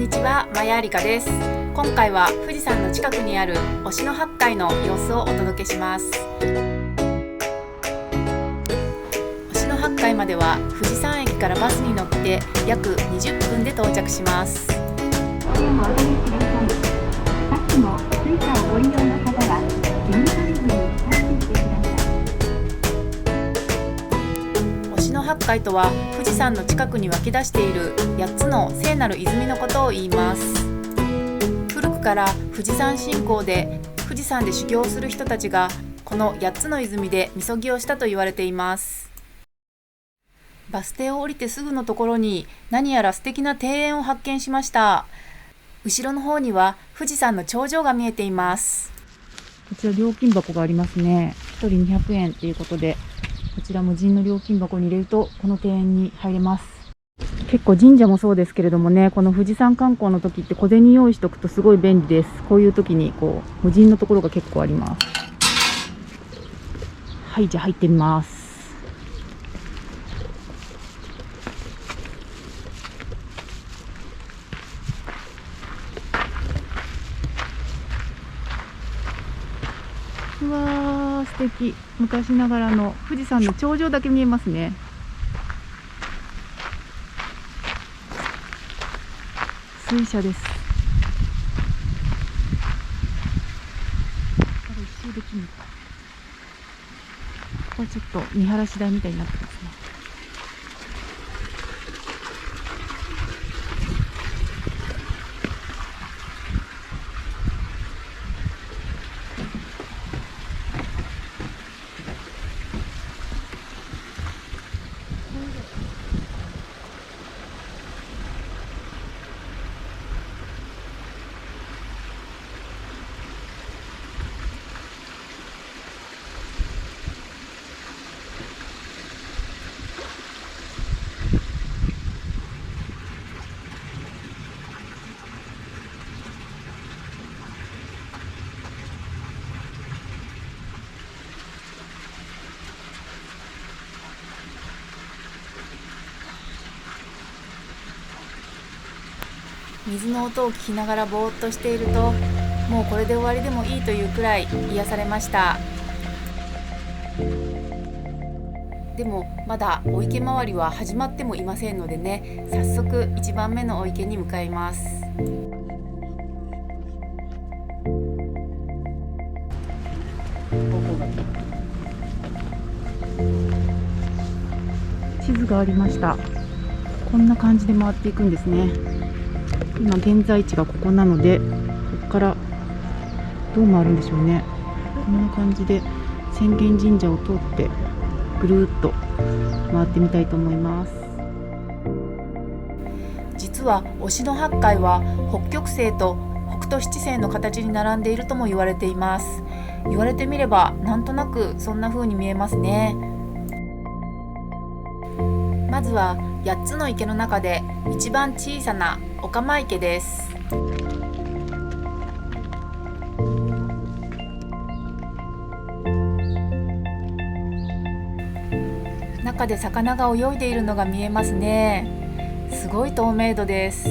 にちは、まやありかです。今回は富士山の近くにある忍野八海の様子をお届けします。忍野八海までは富士山駅からバスに乗って約20分で到着します。バスの追加をご利用の方はユニバルブに立っていてください。忍野八海とは富士山の近くに湧き出している8つの聖なる泉のことを言います。古くから富士山信仰で富士山で修行する人たちがこの8つの泉でみそぎをしたと言われています。バス停を降りてすぐのところに何やら素敵な庭園を発見しました。後ろの方には富士山の頂上が見えています。こちら料金箱がありますね。1人200円ということで、こちら無人の料金箱に入れるとこの庭園に入れます。結構神社もそうですけれどもね、この富士山観光の時って小銭用意しておくとすごい便利です。こういう時に無人のところが結構あります。はい、じゃあ入ってみます。うわー、素敵。昔ながらの富士山の頂上だけ見えますね。水車です。一周できる。ここはちょっと見晴らし台みたいになってますね。水の音を聞きながらぼーっとしていると、もうこれで終わりでもいいというくらい癒されました。でもまだお池周りは始まってもいませんのでね、早速1番目のお池に向かいます。地図がありました。こんな感じで回っていくんですね。今現在地がここなので、ここからどう回るんでしょうね。こんな感じで浅間神社を通ってぐるーっと回ってみたいと思います。実は忍野八海は北極星と北斗七星の形に並んでいるとも言われています。言われてみればなんとなくそんな風に見えますね。まずは8つの池の中で一番小さな御釜池です。中で魚が泳いでいるのが見えますね。すごい透明度です。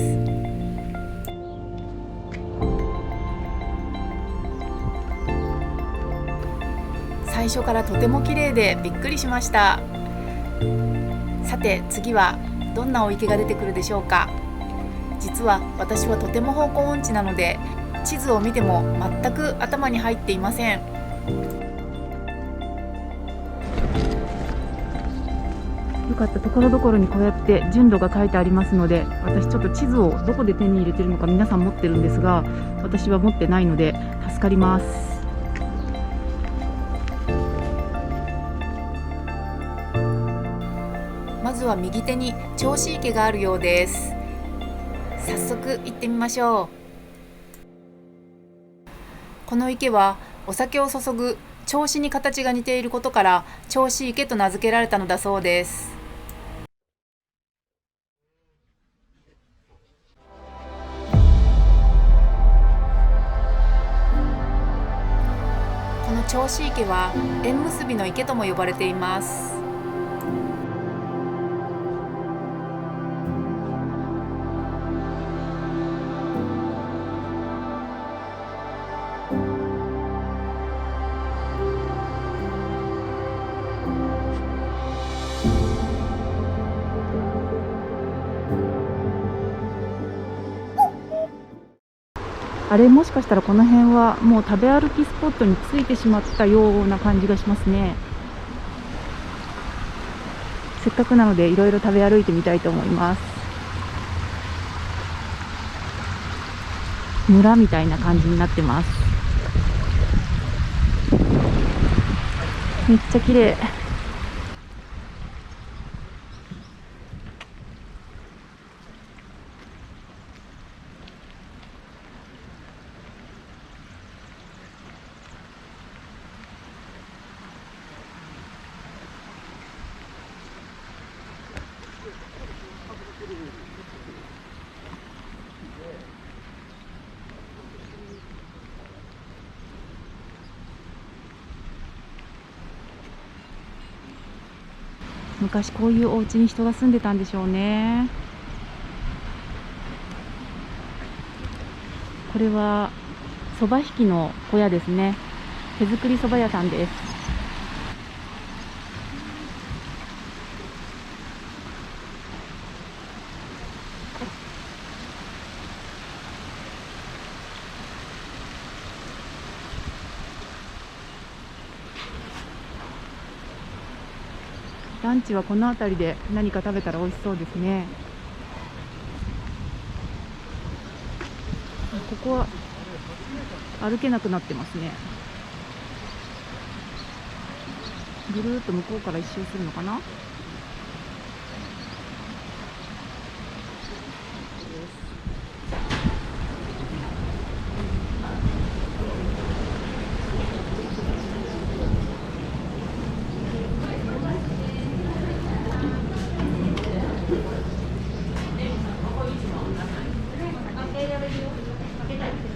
最初からとても綺麗でびっくりしました。さて次はどんなお池が出てくるでしょうか。実は私はとても方向音痴なので、地図を見ても全く頭に入っていません。よかった。ところどころにこうやって順路が書いてありますので、私ちょっと地図をどこで手に入れてるのか皆さん持ってるんですが、私は持ってないので助かります。まずは右手に銚子池があるようです。早速行ってみましょう。この池はお酒を注ぐ銚子に形が似ていることから銚子池と名付けられたのだそうです。この銚子池は縁結びの池とも呼ばれています。あれ、もしかしたらこの辺はもう食べ歩きスポットについてしまったような感じがしますね。せっかくなのでいろいろ食べ歩いてみたいと思います。村みたいな感じになってます。めっちゃ綺麗。昔こういうお家に人が住んでたんでしょうね。これはそば引きの小屋ですね。手作りそば屋さんです。ランチはこの辺りで何か食べたら美味しそうですね。ここは歩けなくなってますね。ぐるーっと向こうから一周するのかな。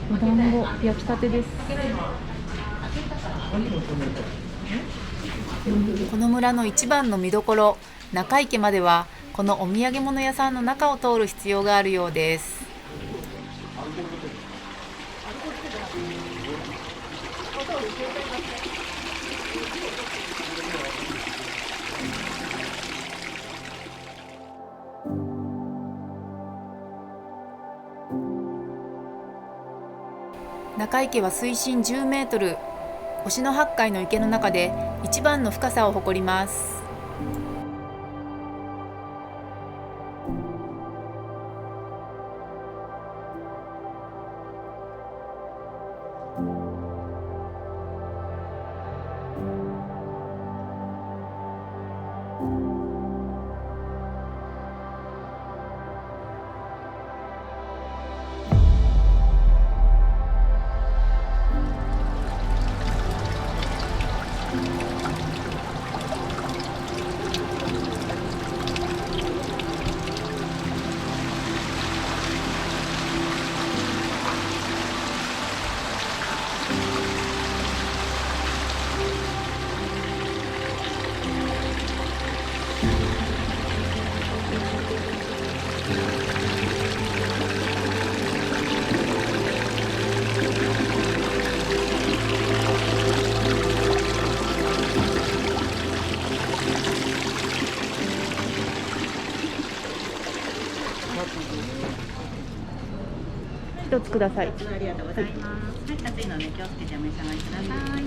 お団子焼きたてです。この村の一番の見どころ、中池まではこのお土産物屋さんの中を通る必要があるようです。中池は水深10メートル、忍野八海の池の中で一番の深さを誇ります。一つください。ありがとうございます。はい、熱いので気をつけてお召し上がりください。はい、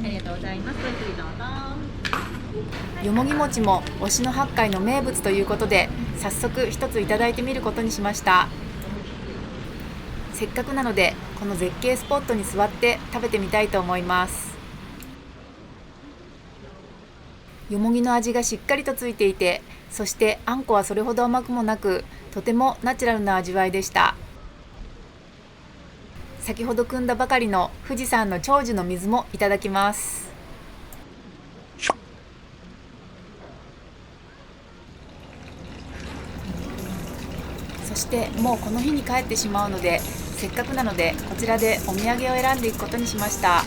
ありがとうございます。ごゆっくりどうぞ。よもぎ餅も忍野八海の名物ということで、早速一ついただいてみることにしました。せっかくなのでこの絶景スポットに座って食べてみたいと思います。よもぎの味がしっかりとついていて、そしてあんこはそれほど甘くもなく、とてもナチュラルな味わいでした。先ほど汲んだばかりの富士山の長寿の水もいただきます。そしてもうこの日に帰ってしまうので、せっかくなのでこちらでお土産を選んでいくことにしました。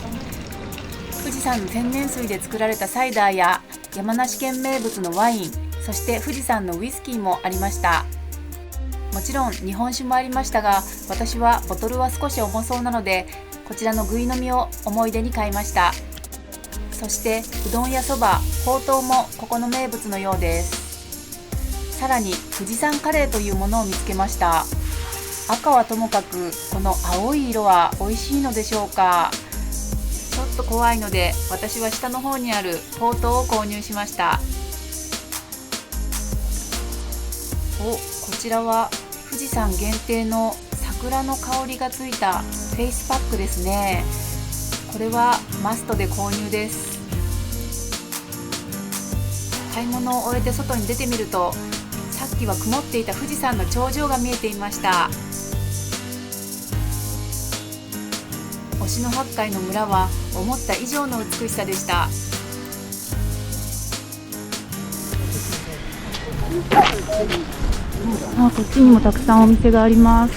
富士山の天然水で作られたサイダーや山梨県名物のワイン、そして富士山のウイスキーもありました。もちろん日本酒もありましたが、私はボトルは少し重そうなので、こちらのぐい飲みを思い出に買いました。そしてうどんやそば、ほうとうもここの名物のようです。さらに富士山カレーというものを見つけました。赤はともかくこの青い色は美味しいのでしょうか。ちょっと怖いので私は下の方にあるほうとうを購入しました。こちらは富士山限定の桜の香りがついたフェイスパックですね。これはマストで購入です。買い物を終えて外に出てみると、さっきは曇っていた富士山の頂上が見えていました。忍野八海の村は思った以上の美しさでした。こっちにもたくさんお店があります。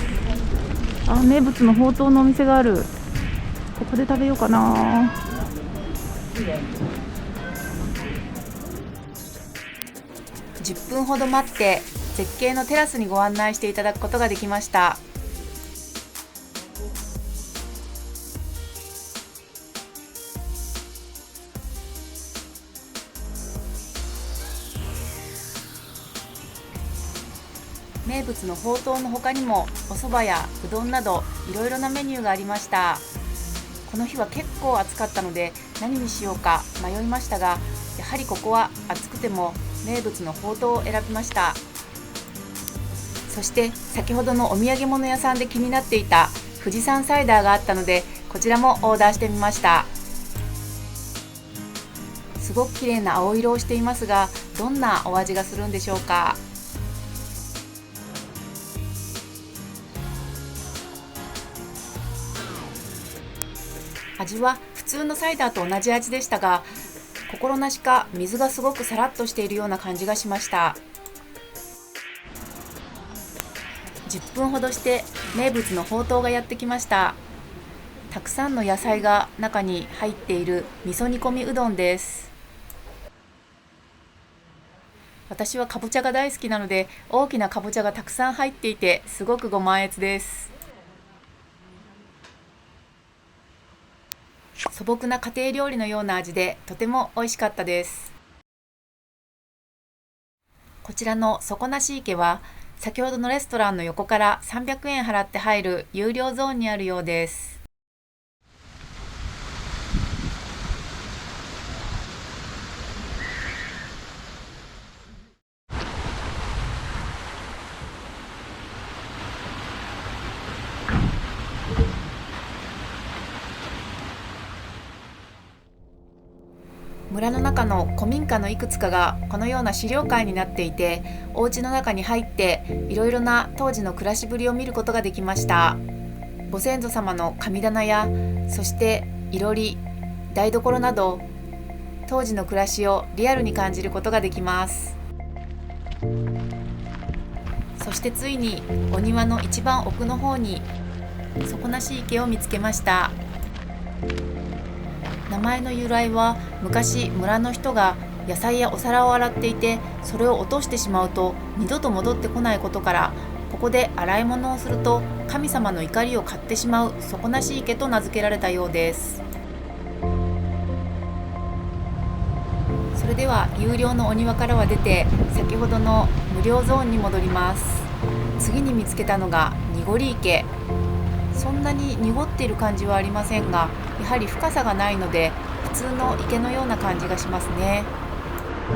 名物のほうとうのお店がある。ここで食べようかな。10分ほど待って絶景のテラスにご案内していただくことができました。名物のほうとうの他にもお蕎麦やうどんなどいろいろなメニューがありました。この日は結構暑かったので何にしようか迷いましたが、やはりここは暑くても名物のほうとうを選びました。そして先ほどのお土産物屋さんで気になっていた富士山サイダーがあったので、こちらもオーダーしてみました。すごく綺麗な青色をしていますが、どんなお味がするんでしょうか。味は普通のサイダーと同じ味でしたが、心なしか水がすごくさらっとしているような感じがしました。10分ほどして名物のほうとうがやってきました。たくさんの野菜が中に入っている味噌煮込みうどんです。私はかぼちゃが大好きなので、大きなかぼちゃがたくさん入っていてすごくご満悦です。素朴な家庭料理のような味でとても美味しかったです。こちらの底なし池は先ほどのレストランの横から300円払って入る有料ゾーンにあるようです。村の中の古民家のいくつかがこのような資料館になっていて、お家の中に入っていろいろな当時の暮らしぶりを見ることができました。ご先祖様の神棚や、そしていろり、台所など当時の暮らしをリアルに感じることができます。そしてついにお庭の一番奥の方に底なし池を見つけました。名前の由来は、昔村の人が野菜やお皿を洗っていて、それを落としてしまうと二度と戻ってこないことから、ここで洗い物をすると神様の怒りを買ってしまう底なし池と名付けられたようです。それでは有料のお庭からは出て、先ほどの無料ゾーンに戻ります。次に見つけたのが濁り池。そんなに濁っている感じはありませんが、やはり深さがないので普通の池のような感じがしますね。こ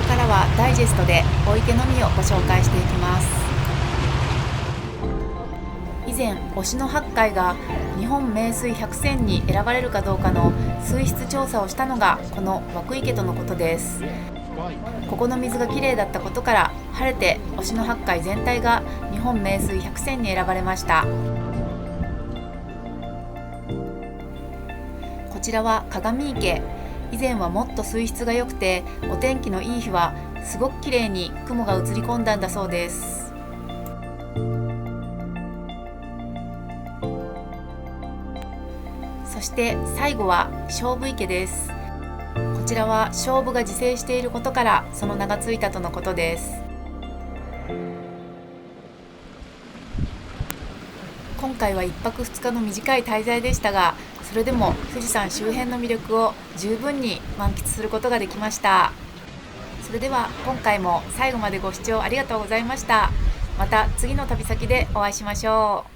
こからはダイジェストでお池のみをご紹介していきます。以前忍野八海が日本名水100選に選ばれるかどうかの水質調査をしたのがこの湧池とのことです。ここの水がきれいだったことから、晴れて忍野八海全体が日本名水100選に選ばれました。こちらは鏡池。以前はもっと水質が良くて、お天気のいい日はすごくきれいに雲が映り込んだんだそうです。そして最後は菖蒲池です。こちらは菖蒲が自生していることからその名がついたとのことです。今回は1泊2日の短い滞在でしたが、それでも富士山周辺の魅力を十分に満喫することができました。それでは今回も最後までご視聴ありがとうございました。また次の旅先でお会いしましょう。